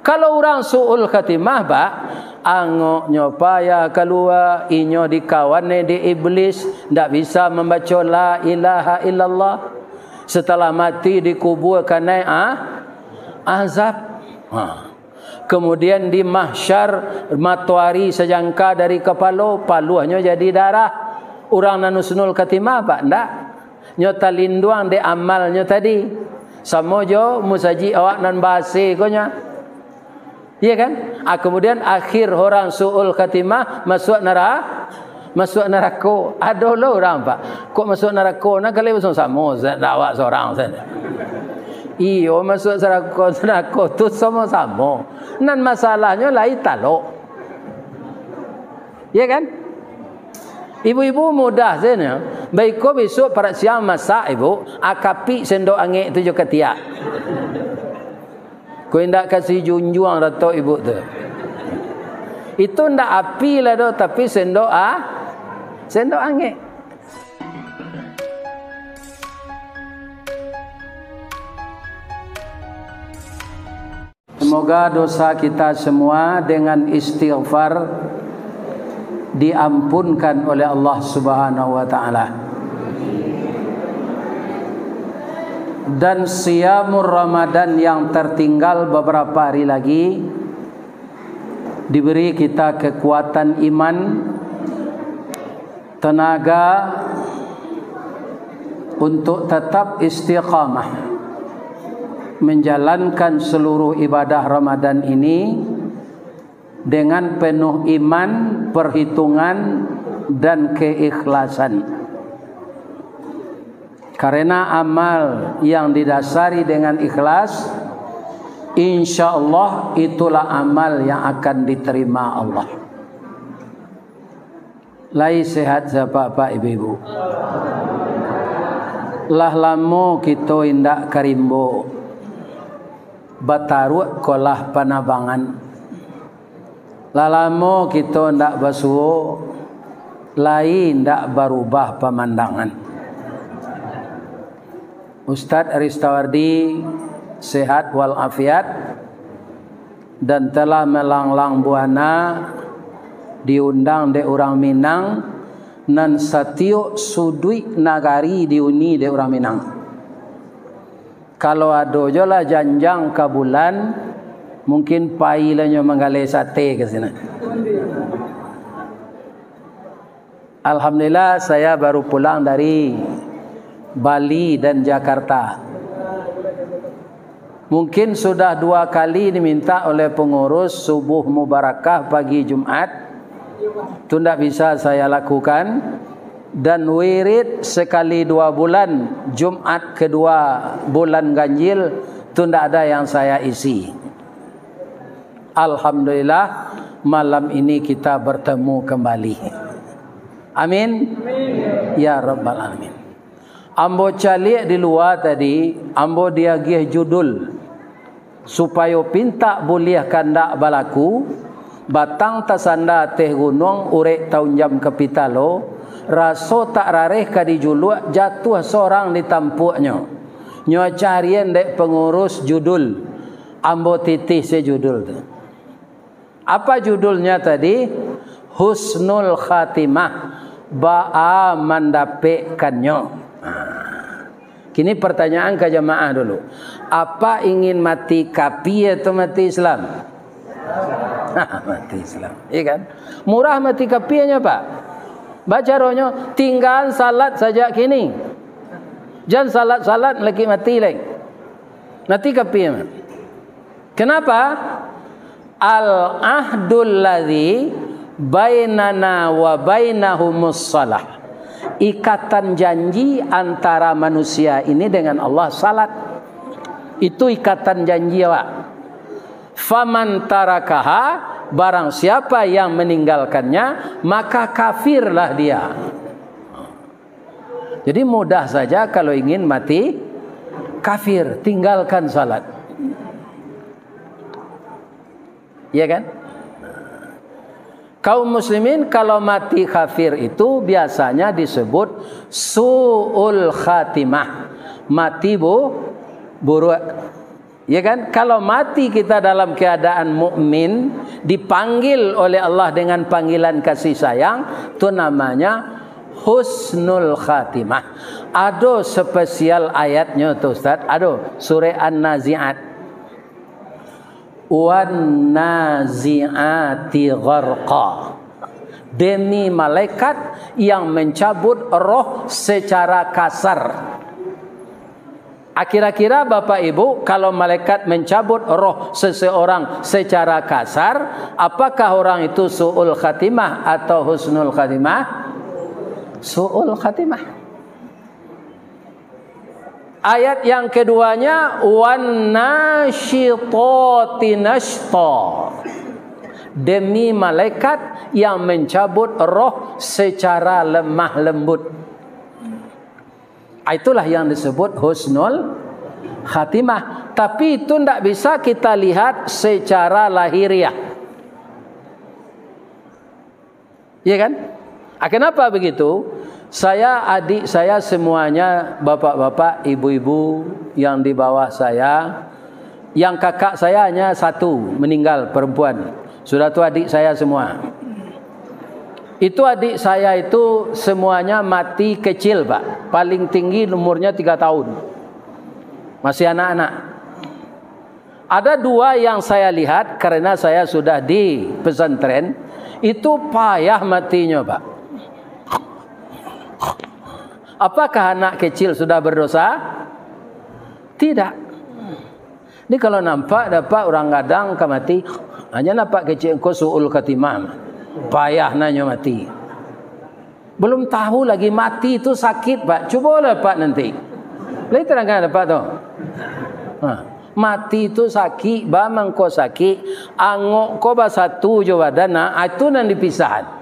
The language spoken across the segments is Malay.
Kalau orang su'ul khatimah pak, angoknya payah keluar, inyo dikawan di iblis, ndak bisa membaca la ilaha illallah. Setelah mati dikubur kena azab. Kemudian di mahsyar matuari sejangka dari kepala, paluhnya jadi darah. Orang nanusnul khatimah pak ndak. Nyo talinduang de amalnya tadi. Sama jo musaji awak nan basi konya. Iya kan? Kemudian akhir orang su'ul khatimah masuk neraka. Masuk neraka. Ada lah orang pak. Kok masuk neraka? Nak kalau masuk sama dakwah seorang saja. Iyo masuk neraka tu sama-sama. Nan masalahnya lain talok. Iya kan? Ibu-ibu mudah saja. Baik kau besok pada siang masak ibu, akapi sendok angin tu juga tiak. Kau hendak kasih junjung datuk ibu tu. Itu ndak api lah tu, tapi sendok angin. Semoga dosa kita semua dengan istighfar diampunkan oleh Allah Subhanahu wa taala. Dan siyamur Ramadan yang tertinggal beberapa hari lagi diberi kita kekuatan iman, tenaga untuk tetap istiqamah menjalankan seluruh ibadah Ramadan ini dengan penuh iman, perhitungan dan keikhlasan. Karena amal yang didasari dengan ikhlas, insyaallah itulah amal yang akan diterima Allah. Lai sehat siapa Pak Ibu-ibu? Lah lamo kita indak karimbo. Bataru kolah panabangan. Lah lamo kita ndak basuh, lain ndak berubah pemandangan. Ustaz Aristawardi sehat walafiat dan telah melanglang buana diundang de orang Minang nan satio sudui nagari diuni de orang Minang. Kalau ada jola janjang ke bulan mungkin pailanya menggale sate ke sini. Alhamdulillah saya baru pulang dari Bali dan Jakarta. Mungkin sudah 2 kali diminta oleh pengurus subuh mubarakah pagi Jumat. Itu tidak bisa saya lakukan. Dan wirid sekali 2 bulan, Jumat kedua bulan ganjil, itu tidak ada yang saya isi. Alhamdulillah malam ini kita bertemu kembali. Amin. Ya Rabbal Alamin. Ambo calik di luar tadi, ambo dia gih judul supaya pinta boleh kandak balaku, batang tasanda teh gunung urek tahun jam kapitalo, raso tak rareh kadi juluk jatuh seorang di tampuknya. Nyo carian dek pengurus judul, ambo titih sejudul tu. Apa judulnya tadi? Husnul Khatimah, ba'a mendapatkannya. Kini pertanyaan ke jamaah dulu. Apa ingin mati kapi atau mati Islam? Mati Islam. Iya kan? Murah mati kapinya Pak. Baca rohnya, tinggal salat saja kini. Jangan salat-salat lagi mati lagi. Mati kapinya. Kenapa? Al-ahdul ladzi bainana wa bainahumus salah. Ikatan janji antara manusia ini dengan Allah salat. Itu ikatan janji Pak. Faman tarakaha, barang siapa yang meninggalkannya maka kafirlah dia. Jadi mudah saja kalau ingin mati kafir, tinggalkan salat. Iya kan? Kaum muslimin kalau mati kafir itu biasanya disebut su'ul khatimah. Mati buruk. Ya kan? Kalau mati kita dalam keadaan mukmin, dipanggil oleh Allah dengan panggilan kasih sayang, itu namanya husnul khatimah. Ada spesial ayatnya tu Ustaz. Ada surah An-Nazi'at. Wan nazi'ati gharqa. Demi malaikat yang mencabut roh secara kasar. Kira-kira Bapak Ibu, kalau malaikat mencabut roh seseorang secara kasar, apakah orang itu su'ul khatimah atau husnul khatimah? Su'ul khatimah. Ayat yang keduanya, wan nasyitati nashta. Demi malaikat yang mencabut roh secara lemah lembut. Itulah yang disebut husnul khatimah. Tapi itu tidak bisa kita lihat secara lahiriah. Ya kan? Kenapa begitu? Saya, adik saya semuanya, bapak-bapak, ibu-ibu yang di bawah saya. Yang kakak saya hanya satu, meninggal, perempuan. Sudah tu adik saya semua. Itu adik saya itu semuanya mati kecil, Pak. Paling tinggi umurnya 3 tahun. Masih anak-anak. Ada 2 yang saya lihat karena saya sudah di pesantren. Itu payah matinya, Pak. Apakah anak kecil sudah berdosa? Tidak. Ini kalau nampak dapat orang gadang ke mati, hanya nampak kecil kau su'ul khatimah. Payah nanya mati. Belum tahu lagi mati itu sakit, Pak. Cubalah Pak nanti. Boleh terangkan Pak tu. Mati itu sakit, bamang kau sakit, angok kau satu jo badana, itu nan dipisah.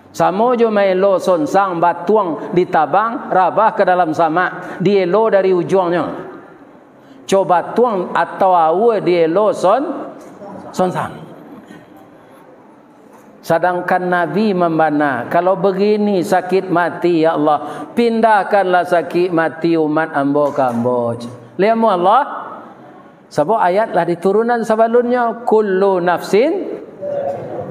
Samo jo maelo sonsang batuang ditabang, rabah ke dalam sama, dielo dari ujungnya. Coba tuang atau awe dielo sonsang. Sedangkan Nabi membana, kalau begini sakit mati ya Allah, pindahkanlah sakit mati umat ambo kambo. Lihat Allah. Sebab ayatlah diturunan sebelumnya, kullu nafsin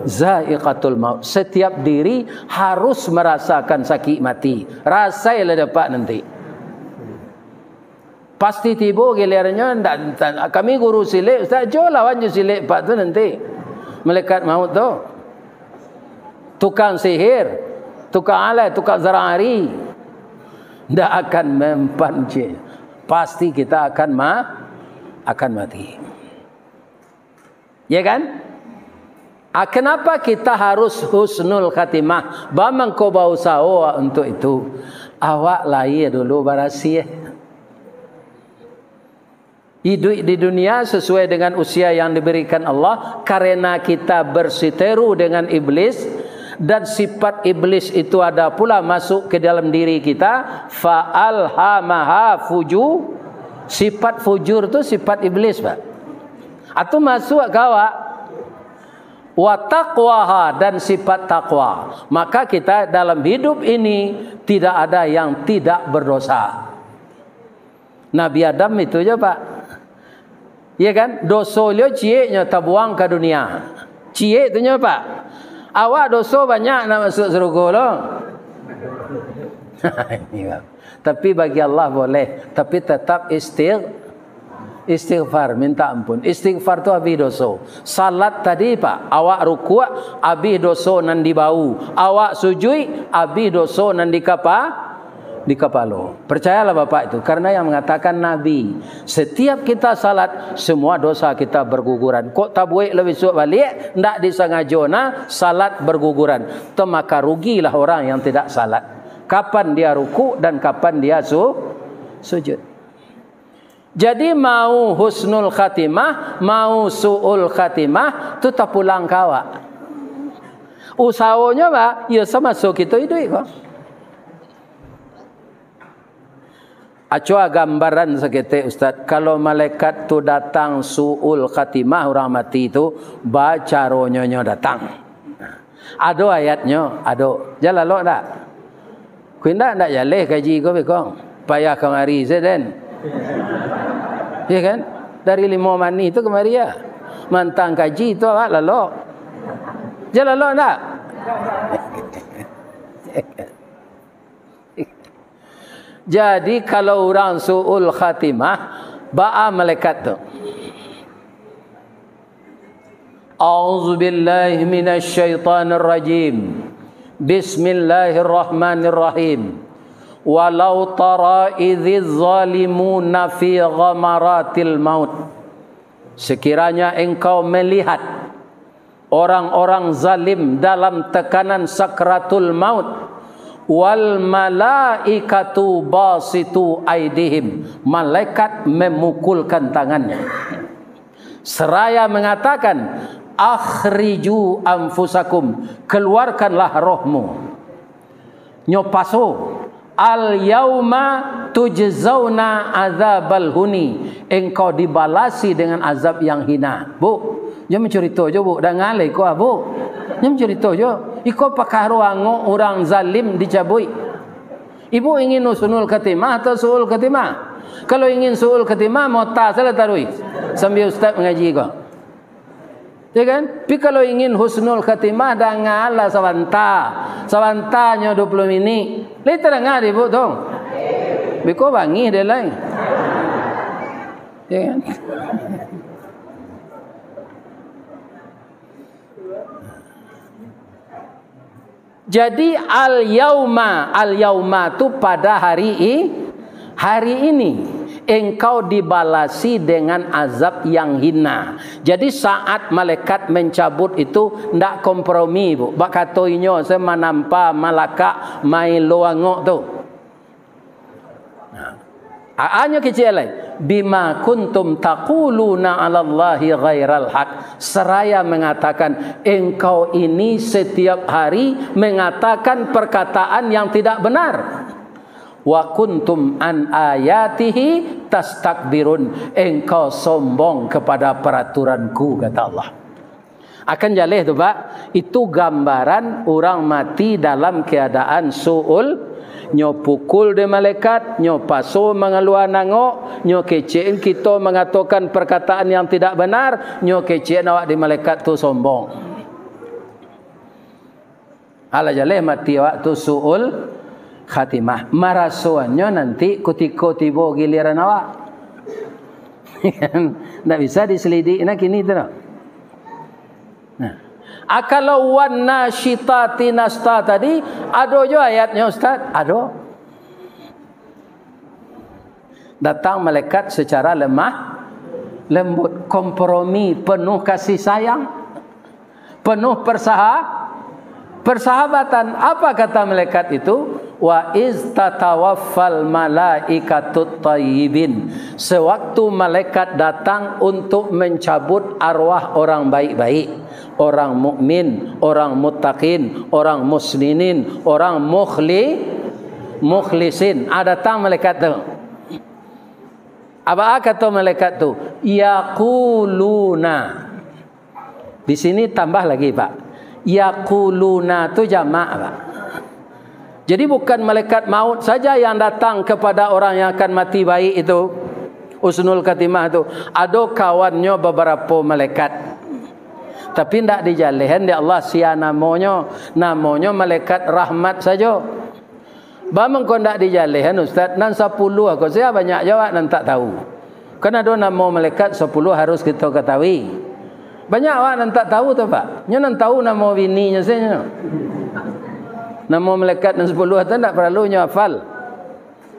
zaiqatul maut. Setiap diri harus merasakan sakit mati. Rasailah dapat nanti. Pasti tiba gilirannya, kami guru silik, Ustaz Jo lawan je silik Pak tu nanti. Malaikat maut tu. Tukang sihir, tukang alai, tukang zarari, tidak akan mempanci. Pasti kita akan mati. Ya kan? Kenapa kita harus husnul khatimah? Bamang kau bau sawa untuk itu. Awak lahir dulu barasi. Hidup di dunia sesuai dengan usia yang diberikan Allah. Karena kita bersiteru dengan iblis. Dan sifat iblis itu ada pula masuk ke dalam diri kita. Fa'alhamaha fujur. Sifat fujur itu sifat iblis, Pak. Atau masuk kawa. Wa taqwaha, dan sifat taqwa. Maka kita dalam hidup ini tidak ada yang tidak berdosa. Nabi Adam itu je, Pak. Ya kan? Dosa dia cieknya terbuang ke dunia. Ciek itu nya, Pak. Awak dosa banyak nak masuk surga loh. Tapi bagi Allah boleh. Tapi tetap istighfar, minta ampun. Istighfar tu habis dosa. Salat tadi Pak, awak rukuk habis dosa nan di bau. Awak sujud habis dosa nan di kepala. Percayalah Bapak itu, karena yang mengatakan Nabi, setiap kita salat semua dosa kita berguguran. Kok tak buat lebih suat balik, ndak disengajona salat berguguran. Maka rugilah orang yang tidak salat. Kapan dia ruku dan kapan dia sujud. Jadi mau husnul khatimah, mau su'ul khatimah, tu tak pulang kawa. Usahanya Pak, ya sama so kita hidup kok. Acoa gambaran seketik Ustaz. Kalau malaikat tu datang su'ul khatimah, orang mati itu baca ronyonya datang. Ada ayatnya, ada. Jalan lo tak? Kau tak jaleh kaji kau bekong. Payah kau hari seden. Ya kan? dari 5 mani itu kemari ya. Mantang kaji itu awak lalu. Dia lalu tak? Jadi kalau orang su'ul khatimah, ba'a malaikat tu. A'udzubillahi minasyaitanir rajim. Bismillahirrahmanirrahim. Walau tara idziz zalimuna fi ghamaratil maut. Sekiranya engkau melihat orang-orang zalim dalam tekanan sakratul maut, wal malaikatu basitu aidihim, malaikat memukulkan tangannya seraya mengatakan, akhriju anfusakum, keluarkanlah rohmu. Nyopaso al yauma tujzauna azabal huni, engkau dibalasi dengan azab yang hina. Bu, jangan cerita je bu, dah ngalai ko bu. Jangan cerita je. Iko pakaro ango orang zalim dicabui. Ibu ingin husnul khatimah atau suul khatimah? Kalau ingin suul khatimah mau tas salah tarui sambil ustaz mengaji ko. Ya kan? Tapi kalau ingin husnul khatimah dah ngala sawantanya 20 minit. Lepas dengar ibu dong. Biko bangi dia lain. Ya kan? Jadi al-yauma tu pada hari ini engkau dibalasi dengan azab yang hina. Jadi saat malaikat mencabut itu ndak kompromi bu. Bak katoinyo saya menampa malaka mai loangok tu. Aanyo kecil lain. Bima kuntum taquluna 'ala Allahi ghairal haq. Seraya mengatakan engkau ini setiap hari mengatakan perkataan yang tidak benar. Wa kuntum an ayatihi tastakbirun, engkau sombong kepada peraturanku, kata Allah. Akan jaleh tu Pak, itu gambaran orang mati dalam keadaan su'ul, nyo pukul de malaikat, nyo paso mengeluar nangok, nyo kecein kita mengatakan perkataan yang tidak benar, nyo kecein awak di malaikat tu sombong. Ala jaleh mati awak tu su'ul khatimah. Marasuannya nanti ketika tiba giliran awak. Tak bisa diselidik nak kini tu. Nah, kalau wan nasyitati nasta tadi ada jo ayatnya Ustaz? Ada. Datang malaikat secara lemah lembut, kompromi, penuh kasih sayang, penuh persahabatan. Apa kata malaikat itu? Wa iz tatawaffal malaikatut thayyibin. Sewaktu malaikat datang untuk mencabut arwah orang baik-baik, orang mukmin, orang muttaqin, orang muslimin, orang mukhlisin. Datang malaikat tu. Apa kata malaikat tu? Yaquluna. Di sini tambah lagi Pak. Yaquluna tu jamak Pak. Jadi bukan malaikat maut saja yang datang kepada orang yang akan mati baik itu, husnul khatimah itu. Ada kawannya beberapa malaikat. Tapi tidak dijalihan di Allah sia namanya malaikat rahmat saja. Bamang kau tidak dijalihan Ustaz, nan 10 aku saya banyak jawab nan tak tahu. Karena ada nama malaikat 10 harus kita ketahui. Banyak awak nan tak tahu tu Pak. Nyo nan tahu nama bininya saja. Nama malaikat yang 10 itu tak perlu hafal.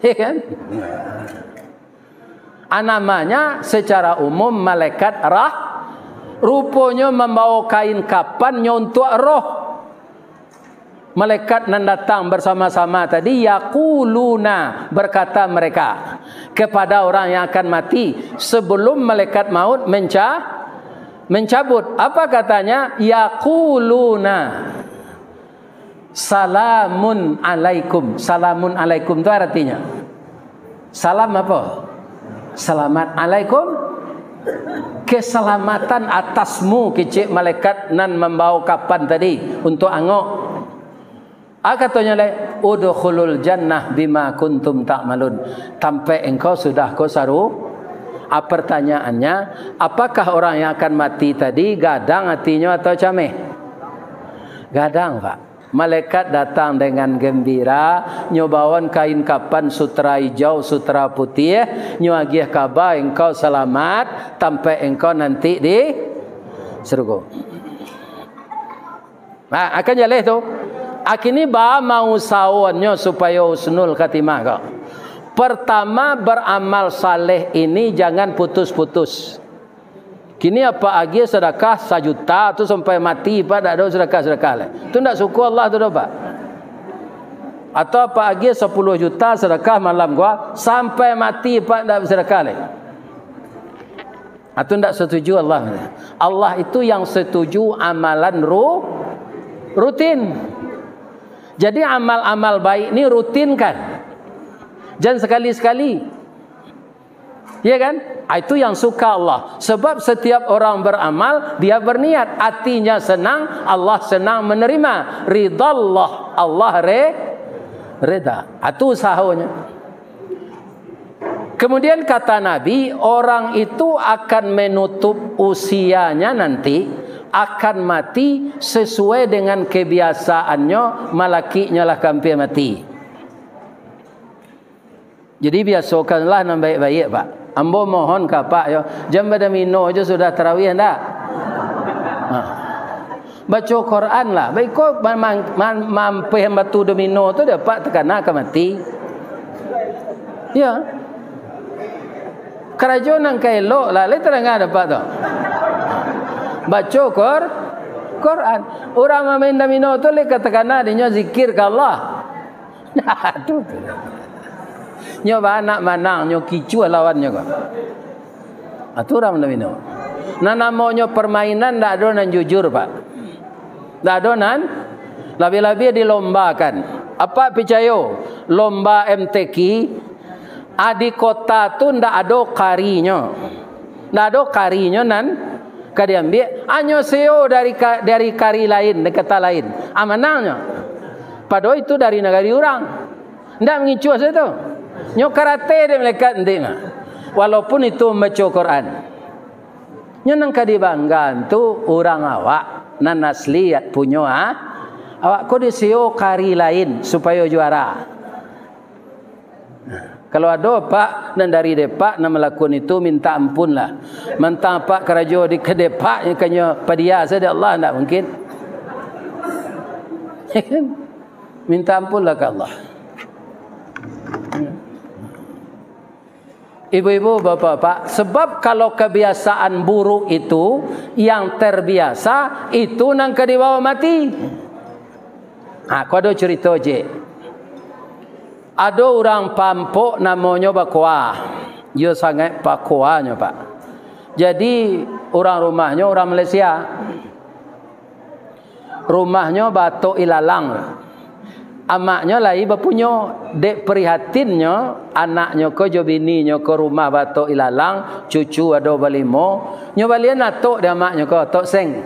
Ya kan? Namanya secara umum malaikat rupanya membawa kain kapan nyontok roh. Malaikat yang datang bersama-sama tadi yaquluna, berkata mereka kepada orang yang akan mati sebelum malaikat maut mencabut. Apa katanya? Yaquluna salamun alaikum. Salamun alaikum itu artinya salam apa? Selamat alaikum, keselamatan atasmu kecik malaikat nan membawa kapan tadi untuk angok. Katanya le udkhulul jannah bima kuntum ta'malun, sampai engkau sudah kau saru Pertanyaannya, apakah orang yang akan mati tadi gadang hatinya atau cameh? Gadang, Pak. Malaikat datang dengan gembira, nyobawan kain kapan sutra hijau, sutra putih, nyuagiah kabar engkau selamat sampai engkau nanti di surga. Nah, akan jalan tu. Akini ba mau sawannya supaya husnul khatimah kau. Pertama, beramal saleh ini jangan putus-putus. Kini apa lagi sedekah 1 juta tu sampai mati Pak tak ada sedekah lah. Tu tak suka Allah tu dah Pak. Atau apa lagi 10 juta sedekah malam gua sampai mati Pak tak sedekah lah. Atau tak setuju Allah. Allah itu yang setuju amalan rutin. Jadi amal-amal baik ni rutinkan. Jangan sekali-sekali. Ya kan? Itu yang suka Allah. Sebab setiap orang beramal, dia berniat. Hatinya senang, Allah senang menerima. Ridallah, Allah reda. Itu usahanya. Kemudian kata Nabi, orang itu akan menutup usianya nanti, akan mati sesuai dengan kebiasaannya, malakinya lah hampir mati. Jadi biasakanlah yang baik-baik Pak. Ambo mohon ke Pak yo, jam pada mino aja sudah tarawih ndak? Baca Quran lah. Baik kok mampu batu domino tu dapat terkena ke mati. Ya. Kerajaan nang kaelok lah, le terang dapat tu. Baca Quran. Orang main domino tu le katakan dia zikir ke Allah. Aduh. Nyoba anak manang nyo kicu lawannya kok. Aturan domino. Nah namanya permainan ndak ada nan jujur Pak. Ndak ada nan lebih-lebih dilombakan. Apa percaya? Lomba MTQ di kota tu ndak ada karinya. Ndak ada karinya nan kadiambil anyo seo dari kari lain negara lain. Amanangnya. Padahal itu dari negara orang. Ndak mengicu itu. Nyo karate dia melekat ndek. Walaupun itu membaca Quran. Nyo nang kadibanggan tu orang awak nan asli punya awak ko disio kari lain supaya juara. Kalau ada Pak dan dari depak nak melakukan itu minta ampun lah. Mentang Pak kerajo di kedepak yang kanya padia saja Allah tak mungkin. Minta ampun lah ke Allah. Ibu-ibu, bapak-bapak, sebab kalau kebiasaan buruk itu yang terbiasa itu nang dibawa mati. Aku ada cerita je. Ada orang Pampok namanya Bakwa. Dia sangat Bakwa-nya Pak. Jadi orang rumahnya orang Malaysia. Rumahnya Batok Ilalang. Amaknya lagi berpunya dek prihatinnya anaknya ke jobininya ke rumah Batok Ilalang, cucu ada balimo, nyoba lian atok dia amaknya ke tok seng.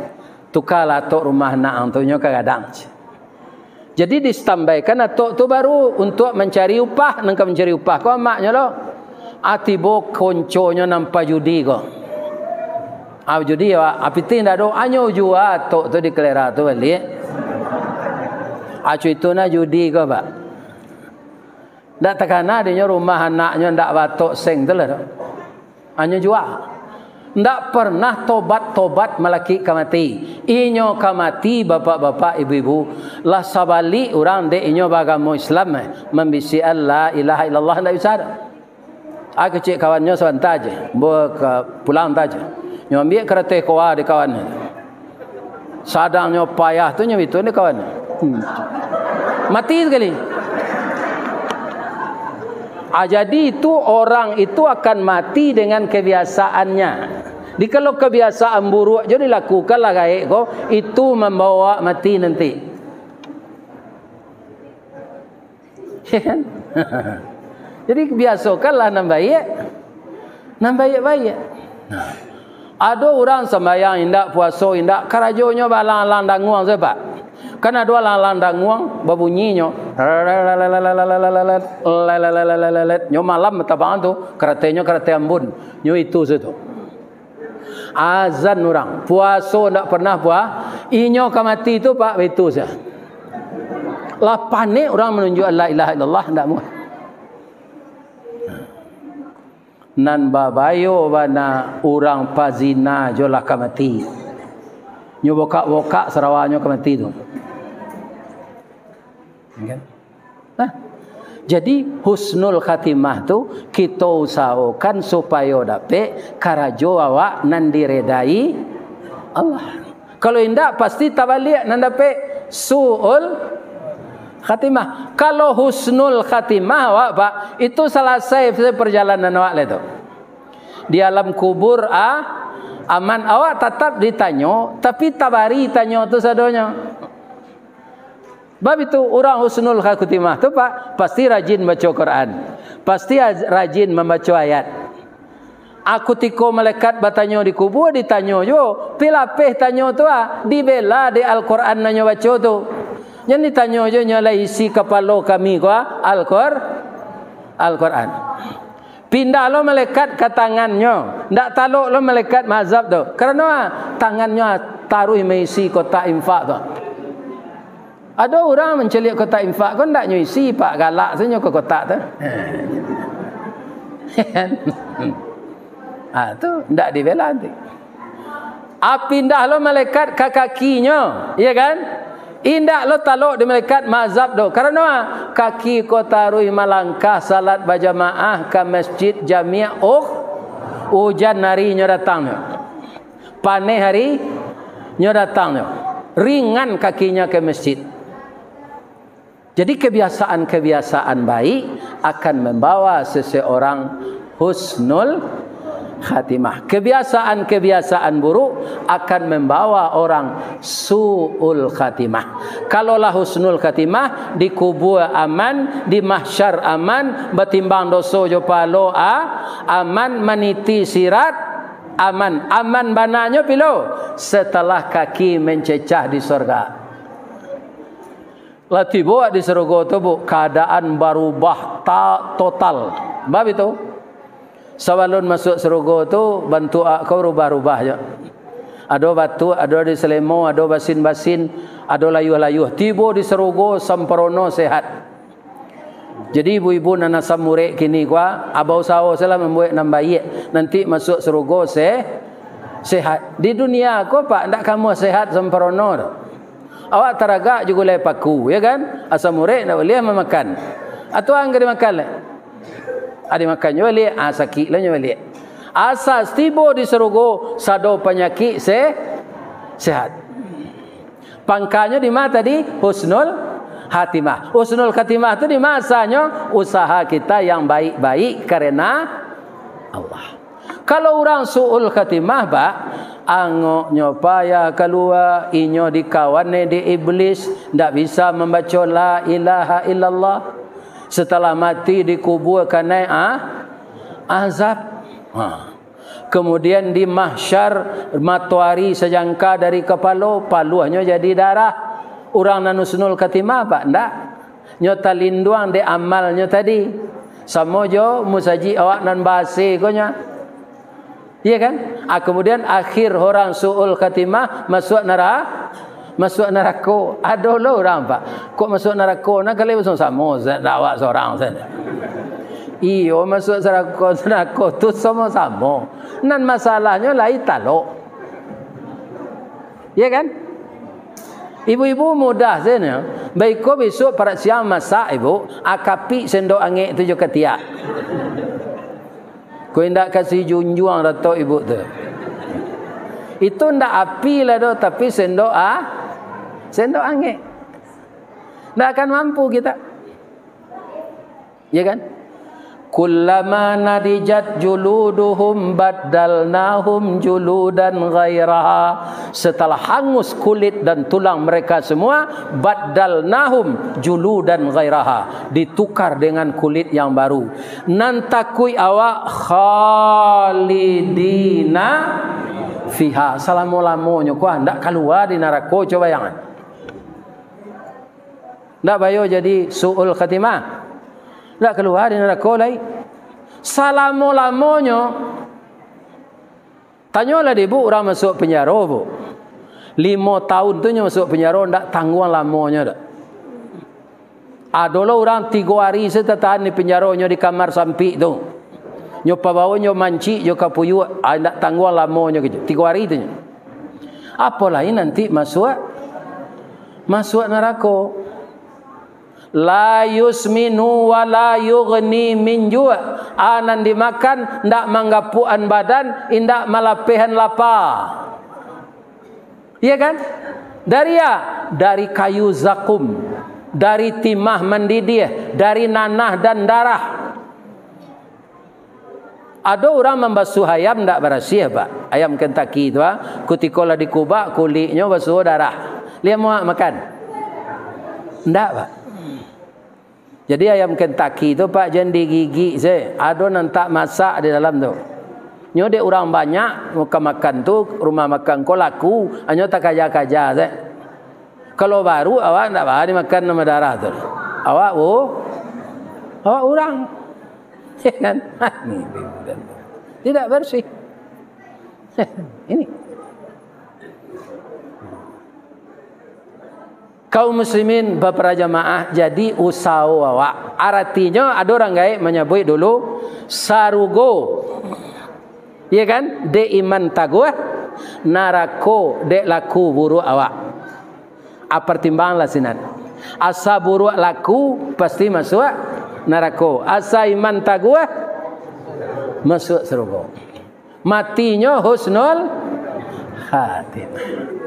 Tukarlah atok rumah anak antunya ke gadang. Jadi ditambahkan atok tu baru untuk mencari upah, nangka mencari upah ko amaknya lo. Atibo konconya nampak judi ko. Judi ya, apitin dah do anyo jua atok tu di kelera tu balik. Acu itu na judi ke Pak. Tak takana dia rumah anaknya ndak batok seng tu lah. Hanya jual. Ndak pernah tobat melaki kamati. Inyo kamati bapak-bapak ibu-ibu. Lah sabali orang dek inyo bagamo Islam membisi Allah ilaha illallah ndak bisa. Aku cek kawannya sebentar aja. Pulang saja. Nyo ambil kereta koa di kawannya. Sadangnya payah tu nyo itu ni kawannya. Mati sekali. Jadi itu orang itu akan mati dengan kebiasaannya. Di kalau kebiasaan buruk jadi lakukanlah gaib kok itu membawa mati nanti. Jadi biasakanlah nan baik. Ada orang sembahyang indak puasa indak karajonya balang-lang danguang sebab. Kan ada lang-lang danguang berbunyinya Nyo malam tabangan tu karatenya karate Ambon. Nyo itu situ. Azan orang. Puasa ndak pernah puas. Inyo kamati tu pak itu saja. Lah panik orang menunjuk la ilaha illallah ndak muat. Nan babayo bana orang pazina jolah kamati. Nyo boka-boka Sarawaknya kamati tu. Nah, jadi husnul khatimah tu kita usahakan supaya dapat karajo awak nan diredai Allah. Kalau indak pasti tabalik nan dapat suul khatimah. Kalau husnul khatimah awak pak itu selesai perjalanan awak le tu. Di alam kubur aman awak tetap ditanya tapi tabari tanya tu sadonya. Bab itu orang husnul khatimah tu pak pasti rajin baca Quran, pasti rajin membaca ayat. Aku tiko malaikat bertanya di kubur ditanya jo, pilapeh tanya tu dibela di Al-Quran nanya baca tu. Yang ditanya jo nyala isi kepala kami Al-Quran. Pindah lo malaikat ke tangannya, ndak taluk lo malaikat mazhab tu. Kerana tangannya taruh mengisi kotak infak tu. Ada orang mencelik kotak infak kau ndak nyuisi pak galak saja ke kotak tu. Tu ndak dibela nanti. Pindah lo malaikat ke kakinya, ya kan? Indak lo taluk di malaikat mazhab tu. Karena kaki kau taruh malangkah salat berjamaah ke masjid jami' hujan hari nyo datangnya. Panen hari nyo datangnya. Ringan kakinya ke masjid. Jadi kebiasaan-kebiasaan baik akan membawa seseorang husnul khatimah. Kebiasaan-kebiasaan buruk akan membawa orang su'ul khatimah. Kalaulah husnul khatimah, di kubur aman, di mahsyar aman, betimbang dosa jo palo aman, meniti sirat aman. Aman bananya pilo setelah kaki mencecah di surga. Lah tiba di surga tu bu keadaan berubah total. Bab itu sebelum masuk surga tu bantu kau rubah-rubah je. Ada batu, ada di selemo, ada basin-basin, ada layuh-layuh. Tiba di surga sempurna sehat. Jadi ibu-ibu nana samurek kini kuah abau sawo salah membuat nambayik nanti masuk surga sehat. Di dunia kau pak ndak kamu sehat sempurna tu. Awak teragak juga leh paku, ya kan? Asam murid nak boleh memakan. Atau anggar dimakan leh. Ada makan juga leh, sakit lah juga leh. Asas tiba di surga sado penyakit sehat. Pangkanya di mana tadi? Husnul khatimah. Husnul khatimah itu di masanya usaha kita yang baik-baik karena Allah. Kalau orang su'ul khatimah pak angoknya payah keluar inyo dikawan di iblis ndak bisa membaca la ilaha illallah setelah mati dikubur kena azab. Kemudian di mahsyar matuari sejangka dari kepala paluhnya jadi darah. Orang nanusnul khatimah pak ndak nyota linduang de amalnya tadi sama jo musaji awak nan basi konya. Iya kan? Kemudian akhir orang su'ul khatimah masuk neraka. Ada lo orang pak. Kok masuk neraka? Nak kali masuk sama dakwah seorang saja. Iyo masuk neraka tu sama-sama. Nan masalahnya lain taluk. Iya kan? Ibu-ibu mudah saja. Baik kau besok pada siang masak ibu, akapi sendok angin tu juga tiak. Kau hendak kasih junjung datuk ibu tu. Itu ndak api lah tu, tapi sendok angin. Ndak akan mampu kita. Ya kan? Kullama nadijat juluduhum baddalnahum juludan ghairaha. Setelah hangus kulit dan tulang mereka semua, baddalnahum juludan ghairaha, ditukar dengan kulit yang baru. Nantakui awak khalidina fiha. Selama-lamanya kau hendak keluar di neraka, coba jangan. ndak bayo jadi suul khatimah. Ndak keluar dari neraka lagi. Selama-lamonyo tanyalah ibu orang masuk penjara bu. 5 tahun tu nya masuk penjara ndak tangguh lamonya dak. Adalah orang 3 hari setatahan di penjara nya di kamar sampik tu. Nyo pabawa nyo manci nyo kapuyu ndak tangguh lamonya gitu. 3 hari tu nya. Apalagi nanti masuk neraka. La yusminu wa la yughni min ju'. Anan dimakan ndak manggapuan badan, indak malapehan lapar. Iya kan? Dari kayu zakum, dari timah mendidih, dari nanah dan darah. Ada orang membasuh ayam ndak bersih, Pak. Ayam Kentucky itu, kutikola dikubak kulitnya basuh darah. Dia mau makan? Ndak, Pak. Jadi ayam Kentucky itu Pak jangan digigit saya. Ada nantak masak di dalam tu. Nyo de orang banyak makan tu rumah makan ko laku, anyo tak kaja-kaja saya. Kalau baru awak ndak bahari makan nama darah tu. Awak orang. Ya kan? Tidak bersih. Ini. Kaum muslimin beberapa jamaah jadi usahawa. Artinya ada orang gaib menyebut dulu sarugo. Ya kan? De iman taguh narako de laku buruk awak. Apa timbanglah sinan. Asa buruk laku pasti masuk neraka. Asa iman taguh masuk surga. Matinya husnul khatimah.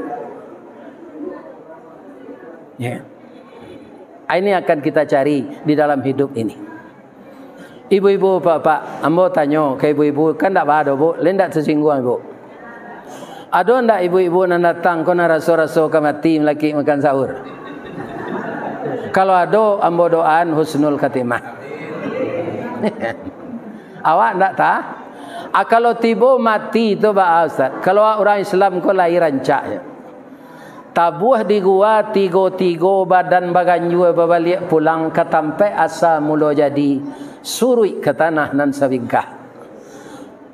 Ya. Ini akan kita cari di dalam hidup ini. Ibu-ibu, bapak, ambo tanya ke ibu-ibu, kan tak ada bu, lain tak tersinggung ibu. Ada ndak ibu-ibu nak datang kau nak rasa-rasa ke mati lagi makan sahur? Kalau ada, ambo doaan husnul khatimah. Awak ndak tak? Kalau tiba mati itu bah Ustaz. Kalau orang Islam kau lahir rancaknya. Tabuh di gua tigo badan bagan jua babalik pulang ke tampe asa mulo jadi surui ke tanah nan sabingkah.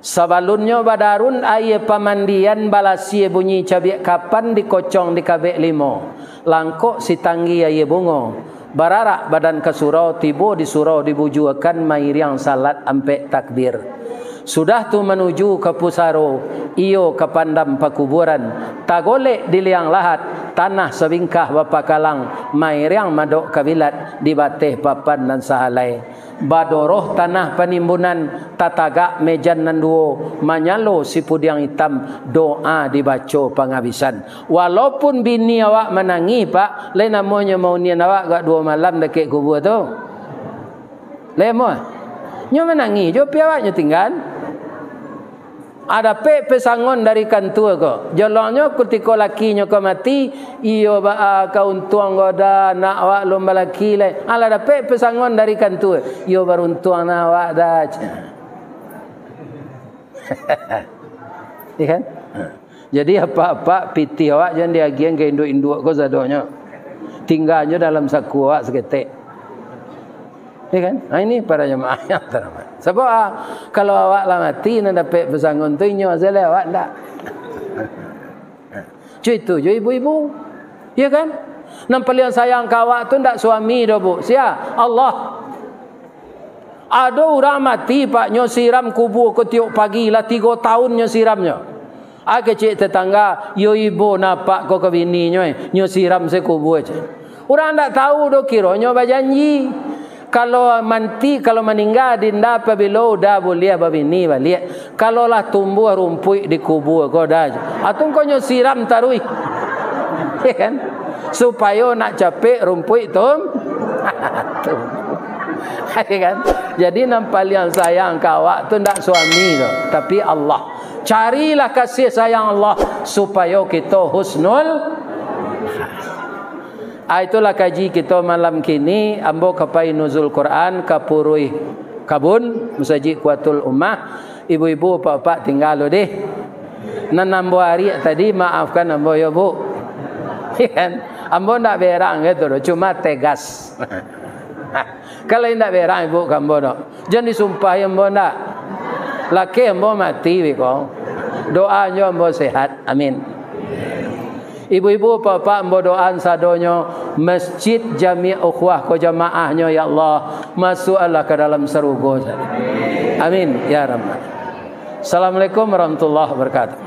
Sabalunnya badarun aye pamandian balasie bunyi cabik kapan dikocong di kabek limo. Langkok si tanggi aye bungo. Bararak badan ke surau tibo di surau dibujuakan mairiang salat ampe takbir. Sudah tu menuju ke pusaro, iyo ke pandam pakuburan. Tagolek di liang lahat, tanah sebingkah bapa kalang, mairiang madok kabilat di bateh papan dan sahalai. Badoroh tanah penimbunan, tatagak mejan nan duo, manyalo si pudiang hitam, doa dibaca penghabisan. Walaupun bini awak menangi Pak, lain namanya mau nian awak gak 2 malam dekat kubur tu. Lemah. Nyo menangi, jo pi awaknya tinggal. Ada pesangon dari kantua ko. Jolongnya ketika lakinya ko mati, iyo ba kauntuang goda nak awak lomba laki le. Ala ada pesangon dari kantua. Iyo baruntuang na awak dah. Ikan? Jadi apa-apa piti awak jangan diagian ke induk-induk ko zadonya. Tinggalnya dalam saku awak seketik. Ya kan? Nah, ini para jemaah yang terhormat. Sebab kalau awak lah mati nak dapat pesangon tu nyo azale awak ndak. Cuy tu, cuy ibu-ibu. Ya kan? Yang paling sayang ka awak tu ndak suami dah bu. Sia Allah. Ada orang mati Pak nyo siram kubur ke tiuk pagi lah 3 tahun nyo siramnya. Ake cik tetangga, yo ibu napak ko ke bini nyo siram se kubur je. Orang ndak tahu do kira nyo berjanji. Kalau mati, kalau meninggal dinda apabila dah boleh babini balik. Kalau lah tumbuh rumput di kubur kau dah. Atau kau siram tarui, ya kan? Supaya nak capek rumput tu, ya kan? Jadi nampak yang sayang kawak tu ndak suami tu, tapi Allah. Carilah kasih sayang Allah supaya kita husnul. Itulah kaji kita malam kini. Ambo kapai nuzul Quran kapurui kabun musajid kuatul ummah. Ibu-ibu bapak tinggal lo deh. Nanambo hari tadi maafkan ambo ya bu. Kan? Ambo ndak berang gitu, cuma tegas. Kalau ndak berang ibu kambo no, jangan disumpah ambo ndak. Laki ambo mati biko. Doanya ambo sehat, amin. Ibu-ibu, bapak, ambo doaan sadonyo masjid jami' ukhwah ko jamaahnya ya Allah masuklah ke dalam surga. Amin ya rabbal. Assalamualaikum warahmatullahi wabarakatuh.